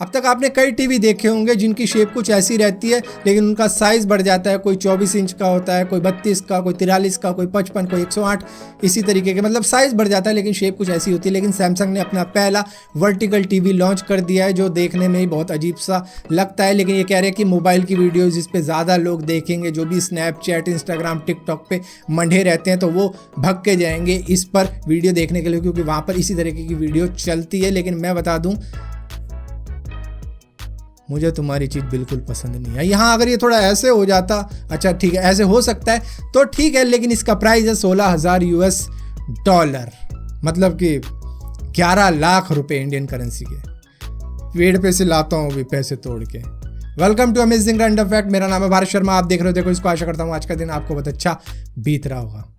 अब तक आपने कई टीवी देखे होंगे जिनकी शेप कुछ ऐसी रहती है, लेकिन उनका साइज़ बढ़ जाता है। कोई 24 इंच का होता है, कोई 32 का, कोई 43 का, कोई 55, कोई 108, इसी तरीके के, मतलब साइज़ बढ़ जाता है लेकिन शेप कुछ ऐसी होती है। लेकिन सैमसंग ने अपना पहला वर्टिकल टीवी लॉन्च कर दिया है जो देखने में ही बहुत अजीब सा लगता है। लेकिन ये कह रहे हैं कि मोबाइल की वीडियोज़ जिस पे ज़्यादा लोग देखेंगे, जो भी स्नैपचैट, इंस्टाग्राम, टिकटॉक पे मंडे रहते हैं, तो वो भग के जाएंगे इस पर वीडियो देखने के लिए, क्योंकि वहाँ पर इसी तरीके की वीडियो चलती है। लेकिन मैं बता दूँ, मुझे तुम्हारी चीज़ बिल्कुल पसंद नहीं है। यहाँ अगर ये थोड़ा ऐसे हो जाता, अच्छा ठीक है ऐसे हो सकता है तो ठीक है, लेकिन इसका प्राइस है $16,000, मतलब कि 11 लाख रुपए इंडियन करेंसी के। पेड़ पे से लाता हूँ अभी पैसे तोड़ के। Welcome to amazing random fact. मेरा नाम है भारत शर्मा, आप देख रहे हो देखो इसको। आशा करता हूँ आज का दिन आपको बहुत अच्छा बीत रहा होगा।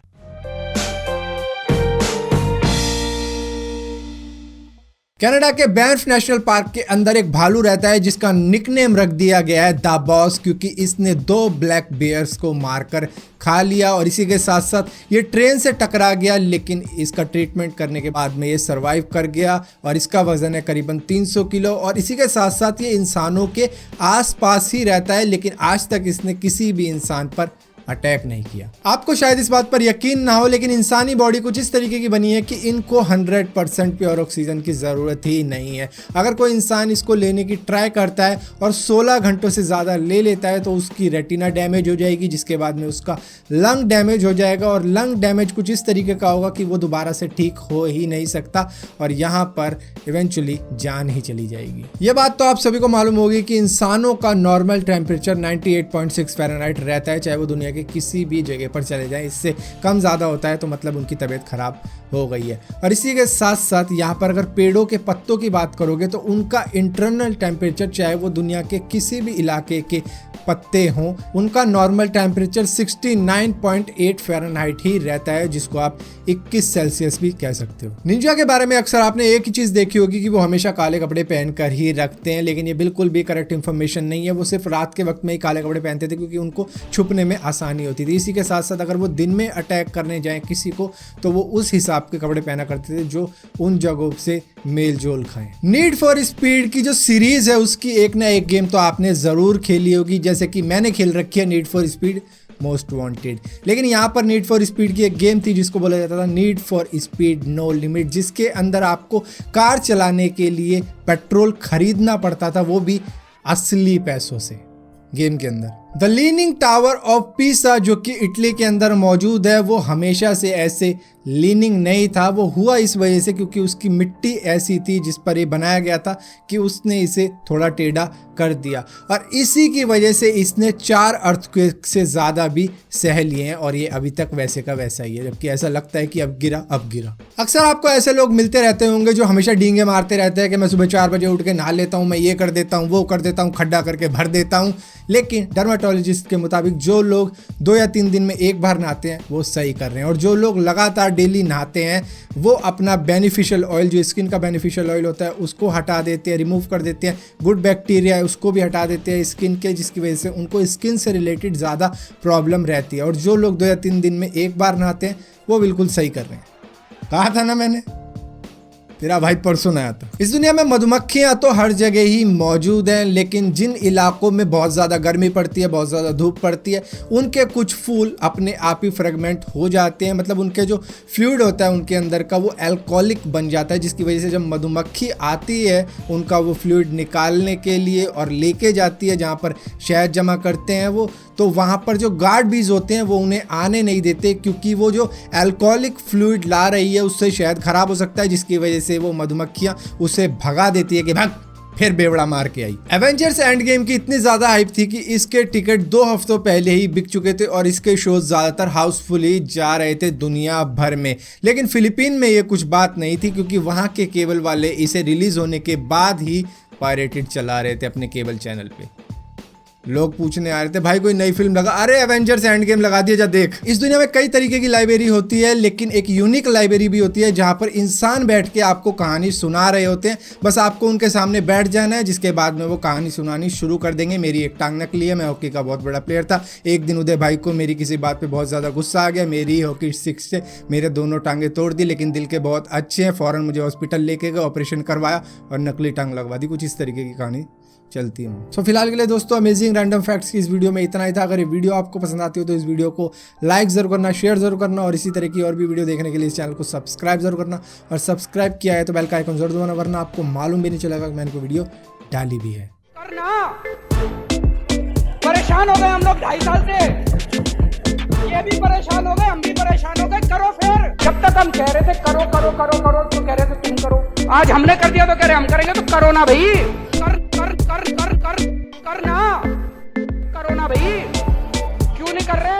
कनाडा के बैंफ नेशनल पार्क के अंदर एक भालू रहता है जिसका निकनेम रख दिया गया है द बॉस, क्योंकि इसने 2 ब्लैक बेयर्स को मारकर खा लिया और इसी के साथ साथ ये ट्रेन से टकरा गया, लेकिन इसका ट्रीटमेंट करने के बाद में ये सरवाइव कर गया और इसका वजन है करीबन 300 किलो और इसी के साथ साथ ये इंसानों के आसपास ही रहता है, लेकिन आज तक इसने किसी भी इंसान पर अटैक नहीं किया। आपको शायद इस बात पर यकीन ना हो, लेकिन इंसानी बॉडी कुछ इस तरीके की बनी है कि इनको 100% प्योर ऑक्सीजन की ज़रूरत ही नहीं है। अगर कोई इंसान इसको लेने की ट्राई करता है और 16 घंटों से ज़्यादा ले लेता है तो उसकी रेटिना डैमेज हो जाएगी, जिसके बाद में उसका लंग डैमेज हो जाएगा और लंग डैमेज कुछ इस तरीके का होगा कि वो दोबारा से ठीक हो ही नहीं सकता और यहाँ पर इवेंचुअली जान ही चली जाएगी। ये बात तो आप सभी को मालूम होगी कि इंसानों का नॉर्मल टेम्परेचर 98.6 फ़ारेनहाइट रहता है, चाहे वो दुनिया कि किसी भी जगह पर चले जाएं। इससे कम ज़्यादा होता है तो मतलब उनकी तबीयत खराब हो गई है। और इसी के साथ साथ यहाँ पर अगर पेड़ों के पत्तों की बात करोगे तो उनका इंटरनल टेम्परेचर, चाहे वो दुनिया के किसी भी इलाके के पत्ते हों, उनका नॉर्मल टेम्परेचर 69.8 फ़ारेनहाइट ही रहता है, जिसको आप 21 सेल्सियस भी कह सकते हो। निंजा के बारे में अक्सर आपने एक ही चीज़ देखी होगी कि वो हमेशा काले कपड़े पहनकर ही रखते हैं, लेकिन ये बिल्कुल भी करेक्ट इन्फॉर्मेशन नहीं है। वो सिर्फ रात के वक्त में ही काले कपड़े पहनते थे क्योंकि उनको छुपने में आसानी होती थी। इसी के साथ साथ अगर वो दिन में अटैक करने जाएं किसी को तो वो उस हिसाब के कपड़े पहना करते थे जो उन जगहों से मेल जोल खाएं। नीड फॉर स्पीड की जो सीरीज है उसकी एक ना एक गेम तो आपने जरूर खेली होगी, जैसे कि मैंने खेल रखी है need for speed most wanted. लेकिन यहाँ पर नीड फॉर स्पीड की एक गेम थी जिसको बोला जाता था need for speed no limit, जिसके अंदर आपको कार चलाने के लिए पेट्रोल खरीदना पड़ता था, वो भी असली पैसों से गेम के अंदर। The leaning tower of Pisa जो कि इटली के अंदर मौजूद है, वो हमेशा से ऐसे लीनिंग नहीं था। वो हुआ इस वजह से क्योंकि उसकी मिट्टी ऐसी थी जिस पर ये बनाया गया था कि उसने इसे थोड़ा टेढ़ा कर दिया और इसी की वजह से इसने 4 अर्थक्वेक से ज़्यादा भी सह लिए हैं और ये अभी तक वैसे का वैसा ही है, जबकि ऐसा लगता है कि अब गिरा अब गिरा। अक्सर आपको ऐसे लोग मिलते रहते होंगे जो हमेशा डींगे मारते रहते हैं कि मैं सुबह 4 बजे उठ के नहा लेता हूँ, मैं ये कर देता हूँ, वो कर देता हूँ, खड्डा करके भर देता हूँ। लेकिन डर्माटोलॉजिस्ट के मुताबिक जो लोग 2 या 3 दिन में एक बार नहाते हैं वो सही कर रहे हैं, और जो लोग लगातार डेली नहाते हैं वो अपना बेनिफिशियल ऑयल, जो स्किन का बेनिफिशियल ऑयल होता है, उसको हटा देते हैं, रिमूव कर देते हैं। गुड बैक्टीरिया है उसको भी हटा देते हैं स्किन के, जिसकी वजह से उनको स्किन से रिलेटेड ज़्यादा प्रॉब्लम रहती है। और जो लोग 2 या 3 दिन में एक बार नहाते हैं वो बिल्कुल सही कर रहे हैं। कहा था ना मैंने, तेरा भाई परसों नया था। इस दुनिया में मधुमक्खियां तो हर जगह ही मौजूद हैं, लेकिन जिन इलाकों में बहुत ज़्यादा गर्मी पड़ती है, बहुत ज़्यादा धूप पड़ती है, उनके कुछ फूल अपने आप ही फ्रेगमेंट हो जाते हैं। मतलब उनके जो फ्लूइड होता है उनके अंदर का वो अल्कोहलिक बन जाता है, जिसकी वजह से जब मधुमक्खी आती है उनका वो फ्लूइड निकालने के लिए और लेके जाती है जहाँ पर शहद जमा करते हैं वो, तो वहाँ पर जो गार्ड बीज होते हैं वो उन्हें आने नहीं देते, क्योंकि वो जो अल्कोहलिक फ्लूइड ला रही है उससे शहद खराब हो सकता है, जिसकी वजह से वो मधुमक्खियाँ उसे भगा देती है कि भाग, फिर बेवड़ा मार के आई। एवेंजर्स एंड गेम की इतनी ज़्यादा हाइप थी कि इसके टिकट 2 हफ्तों पहले ही बिक चुके थे और इसके शोज ज़्यादातर हाउसफुल ही जा रहे थे दुनिया भर में। लेकिन फिलीपीन में ये कुछ बात नहीं थी, क्योंकि वहाँ के केबल वाले इसे रिलीज़ होने के बाद ही पायरेटेड चला रहे थे अपने केबल चैनल पे। लोग पूछने आ रहे थे भाई कोई नई फिल्म लगा, अरे एवेंजर्स एंड गेम लगा दिया जा देख। इस दुनिया में कई तरीके की लाइब्रेरी होती है, लेकिन एक यूनिक लाइब्रेरी भी होती है जहां पर इंसान बैठ के आपको कहानी सुना रहे होते हैं। बस आपको उनके सामने बैठ जाना है, जिसके बाद में वो कहानी सुनानी शुरू कर देंगे। मेरी एक टांग नकली है, मैं हॉकी का बहुत बड़ा प्लेयर था। एक दिन उदय भाई को मेरी किसी बात पे बहुत ज़्यादा गुस्सा आ गया, मेरी हॉकी स्टिक से मेरे दोनों टांगे तोड़ दी, लेकिन दिल के बहुत अच्छे हैं, फ़ौरन मुझे हॉस्पिटल लेके गए, ऑपरेशन करवाया और नकली टांग लगवा दी। कुछ इस तरीके की कहानी चलती है। सो फिलहाल के लिए दोस्तों अमेजिंग रैंडम फैक्ट्स की इस वीडियो में इतना ही था। अगर ये वीडियो आपको पसंद आती हो तो इस वीडियो को लाइक जरूर करना, शेयर जरूर करना और इसी तरह की और भी वीडियो देखने के लिए इस चैनल को सब्सक्राइब जरूर करना। और सब्सक्राइब किया है तो बेल का आइकन जरूर दबाना, वरना आपको मालूम भी नहीं चलेगा कि मैंने कोई वीडियो डाली भी है। परेशान हो गए हम लोग 2.5 साल से, ये भी परेशान हो गए, हम भी परेशान हो गए। करो फिर, जब तक हम कह रहे थे करो करो करो करो तो कह रहे थे तुम करो, आज हमने कर दिया तो कह रहे हम करेंगे, तो करो ना भाई, कर करना, करो ना भाई, क्यों नहीं कर रहे?